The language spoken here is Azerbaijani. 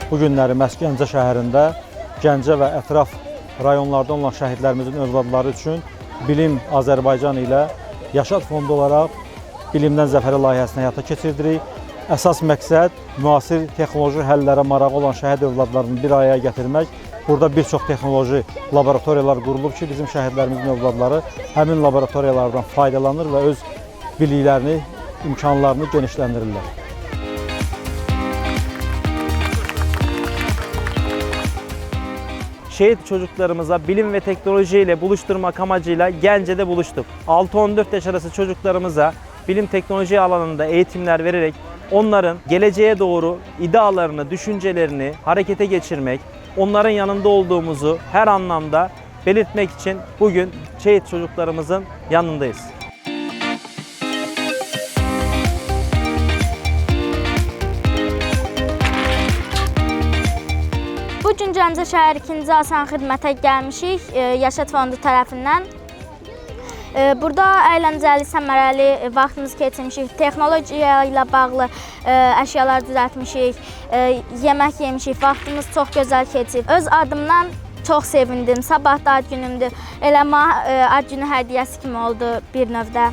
bu günləri məhz Gəncə şəhərində, Gəncə və ətraf rayonlarda olan şəhidlərimizin övladları üçün Bilim Azərbaycan ilə Yaşad fondu olaraq Bilimdən Zəfərə layihəsini həyata keçirdirik. Əsas məqsəd müasir texnoloji həllərə marağı olan şəhid övladlarını bir araya gətirmək. Burada bir çox texnoloji laboratoriyalar qurulub ki, bizim şəhidlərimizin övladları həmin laboratoriyalardan faydalanır və öz biliklərini, imkanlarını genişləndirirlər. Şehit çocuklarımıza bilim ve teknoloji ile buluşturmak amacıyla Gence'de buluştuk. 6-14 yaş arası çocuklarımıza bilim teknoloji alanında eğitimler vererek onların geleceğe doğru idealarını, düşüncelerini harekete geçirmek, onların yanında olduğumuzu her anlamda belirtmek için bugün şehit çocuklarımızın yanındayız. Bugün Gəncə şəhər 2-ci asan xidmətə gəlmişik Yaşad fondu tərəfindən. Burada əyləncəli, səmərəli vaxtımızı keçirmişik, texnologiya ilə bağlı əşyalar düzəltmişik, yemək yemişik, vaxtımız çox gözəl keçib. Öz adımdan çox sevindim, sabah da ad günümdür, elə ad günü hədiyyəsi kimi oldu bir növdə.